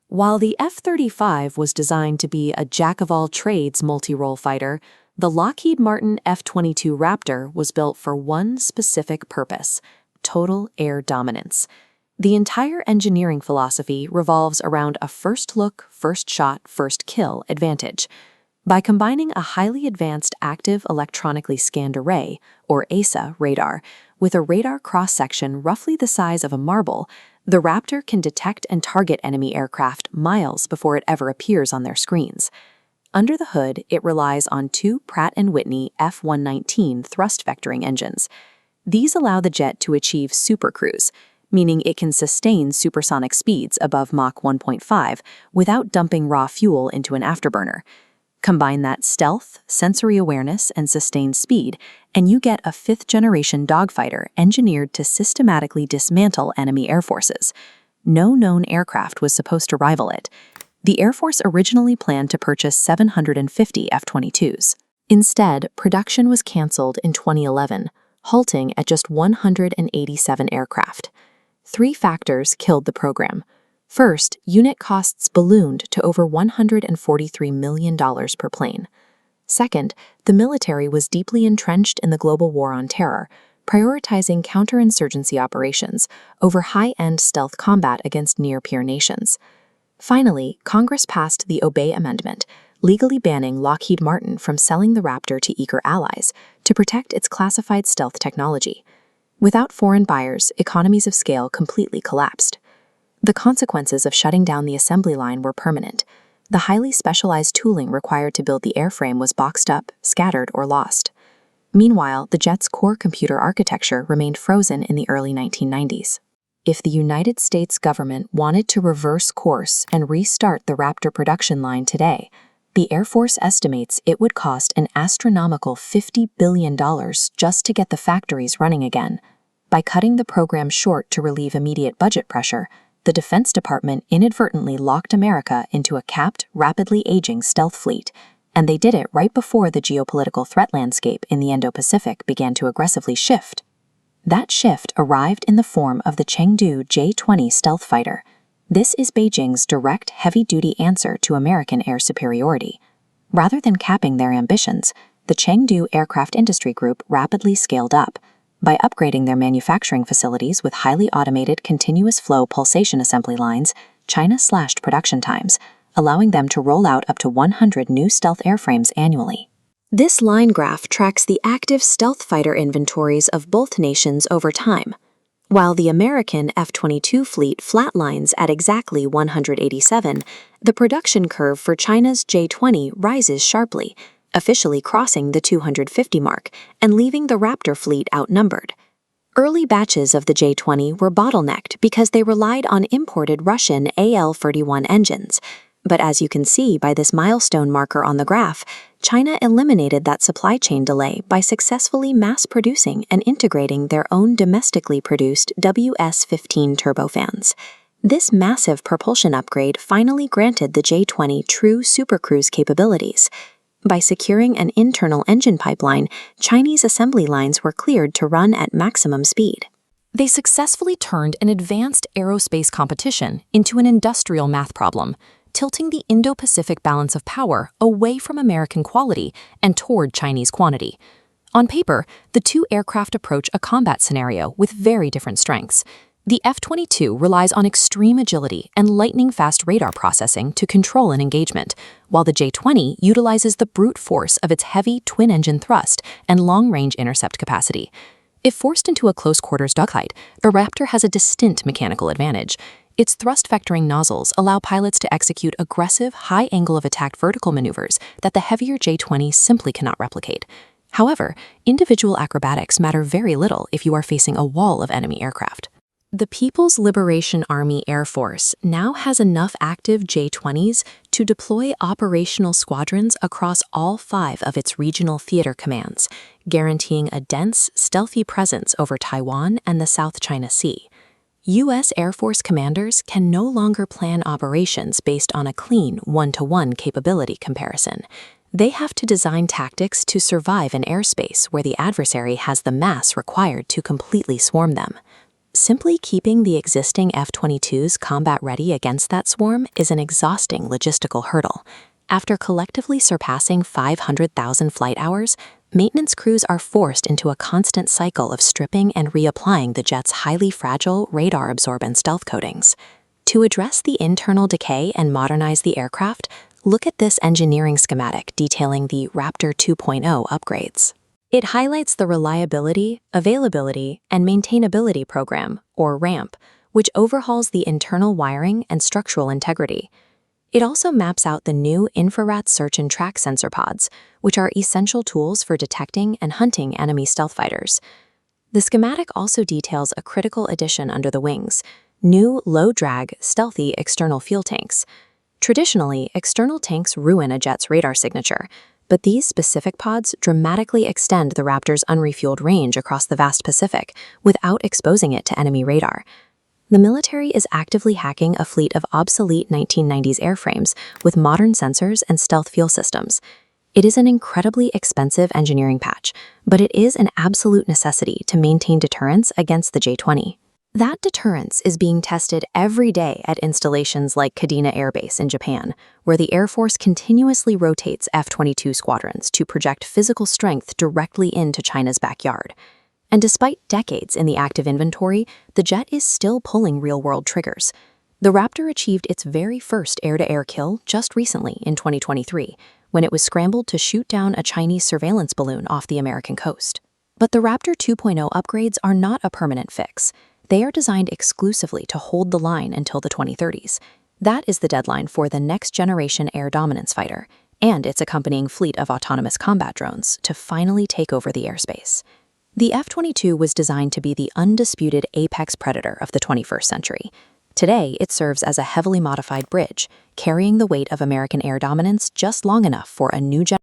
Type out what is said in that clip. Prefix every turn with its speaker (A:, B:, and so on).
A: While the F-35 was designed to be a jack-of-all-trades multi-role fighter, the Lockheed Martin F-22 Raptor was built for one specific purpose: total air dominance. The entire engineering philosophy revolves around a first look, first shot, first kill advantage. By combining a highly advanced active electronically scanned array, or AESA, radar, with a radar cross-section roughly the size of a marble, the Raptor can detect and target enemy aircraft miles before it ever appears on their screens. Under the hood, it relies on two Pratt & Whitney F-119 thrust vectoring engines. These allow the jet to achieve Supercruise, meaning it can sustain supersonic speeds above Mach 1.5 without dumping raw fuel into an afterburner. Combine that stealth, sensory awareness, and sustained speed, and you get a fifth-generation dogfighter engineered to systematically dismantle enemy air forces. No known aircraft was supposed to rival it. The Air Force originally planned to purchase 750 F-22s. Instead, production was canceled in 2011, halting at just 187 aircraft. Three factors killed the program. First, unit costs ballooned to over $143 million per plane. Second, the military was deeply entrenched in the global war on terror, prioritizing counterinsurgency operations over high-end stealth combat against near-peer nations. Finally, Congress passed the Obey Amendment, legally banning Lockheed Martin from selling the Raptor to eager allies to protect its classified stealth technology. Without foreign buyers, economies of scale completely collapsed. The consequences of shutting down the assembly line were permanent. The highly specialized tooling required to build the airframe was boxed up, scattered, or lost. Meanwhile, the jet's core computer architecture remained frozen in the early 1990s. If the United States government wanted to reverse course and restart the Raptor production line today, the Air Force estimates it would cost an astronomical $50 billion just to get the factories running again. By cutting the program short to relieve immediate budget pressure, the Defense Department inadvertently locked America into a capped, rapidly aging stealth fleet, and they did it right before the geopolitical threat landscape in the Indo-Pacific began to aggressively shift. That shift arrived in the form of the Chengdu J-20 stealth fighter. This is Beijing's direct heavy-duty answer to American air superiority. Rather than capping their ambitions, the Chengdu Aircraft Industry Group rapidly scaled up. By upgrading their manufacturing facilities with highly automated continuous flow pulsation assembly lines, China slashed production times, allowing them to roll out up to 100 new stealth airframes annually. This line graph tracks the active stealth fighter inventories of both nations over time. While the American F-22 fleet flatlines at exactly 187, the production curve for China's J-20 rises sharply, officially crossing the 250 mark and leaving the Raptor fleet outnumbered. Early batches of the J-20 were bottlenecked because they relied on imported Russian AL-31 engines. But as you can see by this milestone marker on the graph, China eliminated that supply chain delay by successfully mass-producing and integrating their own domestically produced WS-15 turbofans. This massive propulsion upgrade finally granted the J-20 true Supercruise capabilities. By securing an internal engine pipeline, Chinese assembly lines were cleared to run at maximum speed. They successfully turned an advanced aerospace competition into an industrial math problem, tilting the Indo-Pacific balance of power away from American quality and toward Chinese quantity. On paper, the two aircraft approach a combat scenario with very different strengths. The F-22 relies on extreme agility and lightning-fast radar processing to control an engagement, while the J-20 utilizes the brute force of its heavy twin-engine thrust and long-range intercept capacity. If forced into a close-quarters dogfight, the Raptor has a distinct mechanical advantage. Its thrust vectoring nozzles allow pilots to execute aggressive, high-angle-of-attack vertical maneuvers that the heavier J-20 simply cannot replicate. However, individual acrobatics matter very little if you are facing a wall of enemy aircraft. The People's Liberation Army Air Force now has enough active J-20s to deploy operational squadrons across all 5 of its regional theater commands, guaranteeing a dense, stealthy presence over Taiwan and the South China Sea. U.S. Air Force commanders can no longer plan operations based on a clean one-to-one capability comparison. They have to design tactics to survive in airspace where the adversary has the mass required to completely swarm them. Simply keeping the existing F-22s combat-ready against that swarm is an exhausting logistical hurdle. After collectively surpassing 500,000 flight hours, maintenance crews are forced into a constant cycle of stripping and reapplying the jet's highly fragile, radar-absorbent stealth coatings. To address the internal decay and modernize the aircraft, look at this engineering schematic detailing the Raptor 2.0 upgrades. It highlights the Reliability, Availability, and Maintainability Program, or RAMP, which overhauls the internal wiring and structural integrity. It also maps out the new infrared search and track sensor pods, which are essential tools for detecting and hunting enemy stealth fighters. The schematic also details a critical addition under the wings: new low-drag, stealthy external fuel tanks. Traditionally, external tanks ruin a jet's radar signature, but these specific pods dramatically extend the Raptor's unrefueled range across the vast Pacific without exposing it to enemy radar. The military is actively hacking a fleet of obsolete 1990s airframes with modern sensors and stealth fuel systems. It is an incredibly expensive engineering patch, but it is an absolute necessity to maintain deterrence against the J-20. That deterrence is being tested every day at installations like Kadena Air Base in Japan, where the Air Force continuously rotates F-22 squadrons to project physical strength directly into China's backyard. And despite decades in the active inventory, the jet is still pulling real-world triggers. The Raptor achieved its very first air-to-air kill just recently in 2023, when it was scrambled to shoot down a Chinese surveillance balloon off the American coast. But the Raptor 2.0 upgrades are not a permanent fix. They are designed exclusively to hold the line until the 2030s. That is the deadline for the next-generation air dominance fighter and its accompanying fleet of autonomous combat drones to finally take over the airspace. The F-22 was designed to be the undisputed apex predator of the 21st century. Today, it serves as a heavily modified bridge, carrying the weight of American air dominance just long enough for a new generation